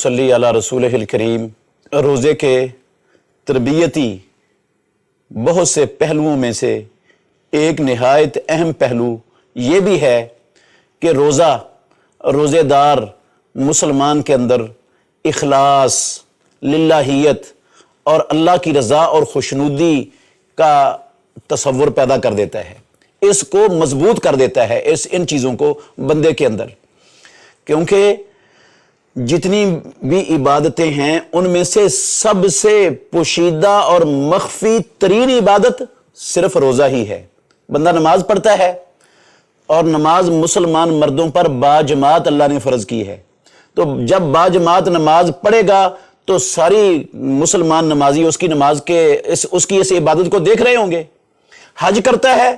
नसल्ली अला रसूलिहिल करीम। रोज़े के तरबियती बहुत से पहलुओं में से एक नहायत अहम पहलू ये भी है कि रोज़ेदार मुसलमान के अंदर इखलास, लिल्लाहियत और अल्लाह की रज़ा और खुशनुदी का तसव्वुर पैदा कर देता है, इसको मजबूत कर देता है इन चीज़ों को बंदे के अंदर। क्योंकि जितनी भी इबादतें हैं उनमें से सबसे पोशीदा और मख्फी तरीन इबादत सिर्फ रोज़ा ही है। बंदा नमाज पढ़ता है और नमाज मुसलमान मर्दों पर बाजमात अल्लाह ने फ़र्ज की है, तो जब बाजमात नमाज पढ़ेगा तो सारी मुसलमान नमाजी उसकी नमाज के उसकी इस इबादत को देख रहे होंगे। हज करता है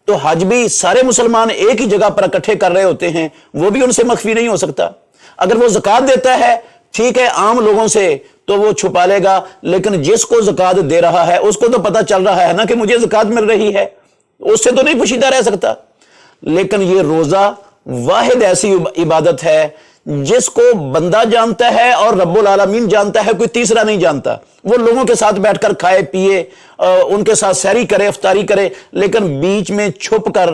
तो हज भी सारे मुसलमान एक ही जगह पर इकट्ठे कर रहे होते हैं, वो भी उनसे मख्फी नहीं हो सकता। अगर वो ज़कात देता है, ठीक है, आम लोगों से तो वो छुपा लेगा, लेकिन जिसको ज़कात दे रहा है उसको तो पता चल रहा है ना कि मुझे ज़कात मिल रही है, उससे तो नहीं पोशीदा रह सकता। लेकिन ये रोज़ा वाहिद ऐसी इबादत है जिसको बंदा जानता है और रब्बुल आलमीन जानता है, कोई तीसरा नहीं जानता। वो लोगों के साथ बैठकर खाए पिए, उनके साथ सहरी करे, इफ्तारी करे, लेकिन बीच में छुप कर,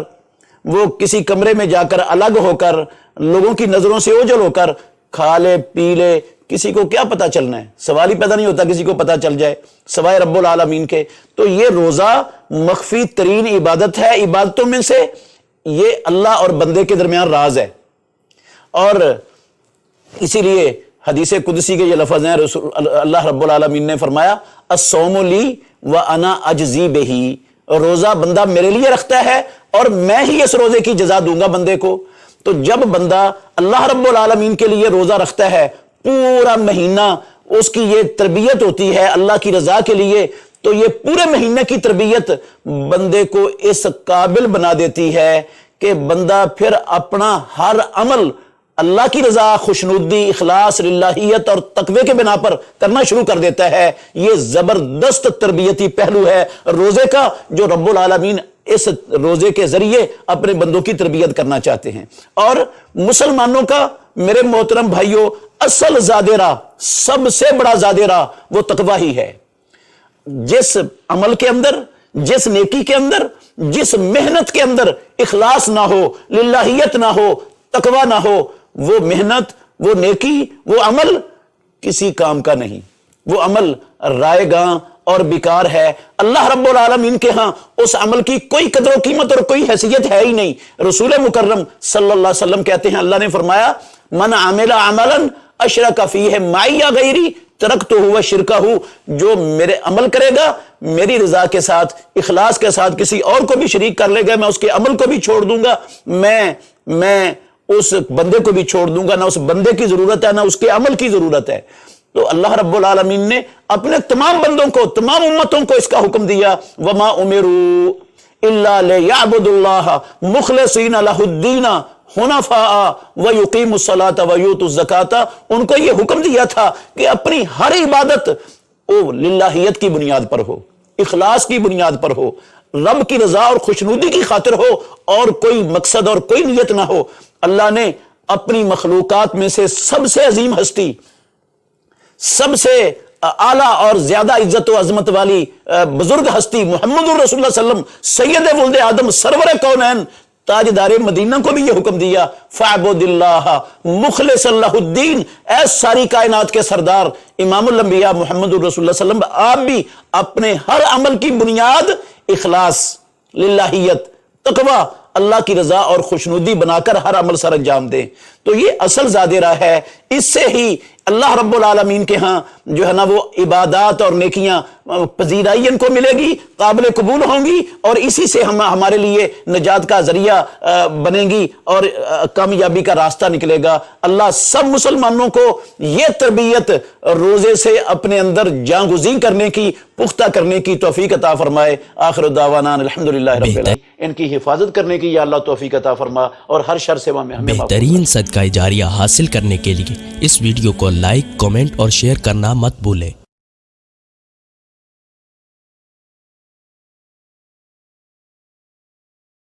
वो किसी कमरे में जाकर अलग होकर, लोगों की नजरों से ओझल होकर खा ले पी ले, किसी को क्या पता चलना है, सवाल ही पैदा नहीं होता किसी को पता चल जाए सवाए रब्बुल आलमीन के। तो ये रोज़ा मख्फी तरीन इबादत है, इबादतों में से ये अल्लाह और बंदे के दरमियान राज है। और इसीलिए हदीस कुदसी के ये लफ्ज़ हैं, अल्लाह रब्बुल आलमीन ने फरमाया अस्सौमु ली व अना अजज़ी बिही, रोज़ा बंदा मेरे लिए रखता है और मैं ही इस रोज़े की जज़ा दूंगा बंदे को। तो जब बंदा अल्लाह रब्बुल आलमीन के लिए रोज़ा रखता है, पूरा महीना उसकी ये तरबियत होती है अल्लाह की रज़ा के लिए, तो ये पूरे महीने की तरबियत बंदे को इस काबिल बना देती है कि बंदा फिर अपना हर अमल अल्लाह की रज़ा, खुशनुदी, इखलास, लिल्लाहियत और तकवे के बिना पर करना शुरू कर देता है। ये ज़बरदस्त तरबियती पहलू है रोज़े का, जो रब्बुल आलमीन इस रोज़े के ज़रिए अपने बंदों की तरबियत करना चाहते हैं। और मुसलमानों का, मेरे मोहतरम भाइयों, असल ज़ादेरा, सबसे बड़ा ज़ादेरा वो तकवा ही है। जिस अमल के अंदर, जिस नेकी के अंदर, जिस मेहनत के अंदर इखलास ना हो, लिल्लाहियत ना हो, तकवा ना हो, वो मेहनत, वो नेकी, वो अमल किसी काम का नहीं, वो अमल रायगा और बेकार है। अल्लाह रब्बुल आलमीन के यहां उस अमल की कोई कदर कीमत और कोई हैसियत है ही नहीं। रसूल मुकर्रम सल्लल्लाहु अलैहि वसल्लम कहते हैं, अल्लाह ने फरमाया मन आमिला अमलन अशरका फीहि माइया गैरी तरकतुहु व शिरकहु, जो मेरे अमल करेगा मेरी रजा के साथ, इखलास के साथ, किसी और को भी शरीक कर लेगा, मैं उसके अमल को भी छोड़ दूंगा, मैं उस बंदे को भी छोड़ दूंगा। ना उस बंदे की जरूरत है ना उसके अमल की जरूरत है। तो अल्लाह रब्बुल आलमीन ने अपने तमाम बंदों को, तमाम उम्मतों को इसका हुक्म दिया, वमा उमिरू इल्ला लियअबुदुल्लाह मुखलिसीन लहुद्दीन हुनफा व युकीमुस्सलात व यूतुज़ ज़काता। उनको यह हुक्म दिया था कि अपनी हर इबादत वो लिल्लाहियत की बुनियाद पर हो, इखलास की बुनियाद पर हो, रब की रजा और खुशनुदी की खातिर हो, और कोई मकसद और कोई नियत ना हो। अल्लाह ने अपनी मखलूकात में से सबसे अजीम हस्ती, सबसे आला और ज्यादा इज्जत व अजमत वाली बुजुर्ग हस्ती मुहम्मदुर रसूलुल्लाह सल्लम सैयद वुल्द आदम सरवर कौनैन ताजदारे मदीना को भी यह हुक्म दिया, फ़अबुदिल्लाह मुखलिसन लहुद्दीन, ऐ सारी कायनात के सरदार इमामुल अंबिया मुहम्मदुर रसूलुल्लाह सल्लम, आप भी अपने हर अमल की बुनियाद इखलास, लिल्लाहियत, तकवा, अल्लाह की रजा और खुशनुदी बनाकर हर अमल सर अंजाम दें। तो ये असल ज़ादेरा है। इससे ही अल्लाह रब्बुल आलमीन के यहाँ जो है ना वो इबादात और नेकियां पजीराई इनको मिलेगी, काबिल कबूल होंगी, और इसी से हम हमारे लिए नजात का जरिया बनेंगी और कामयाबी का रास्ता निकलेगा। अल्लाह सब मुसलमानों को ये तरबियत रोजे से अपने अंदर जांगुज़ी करने की, पुख्ता करने की तौफीक अता फरमाए। आखिर दावाना अल्हम्दुलिल्लाह रब्बिल आलमीन। इनकी हिफाजत करने की या अल्लाह तौफीक अता फरमा और हर शर से हमें बेहतरीन सदका जारिया हासिल करने के लिए इस वीडियो को लाइक, कमेंट और शेयर करना मत भूलें।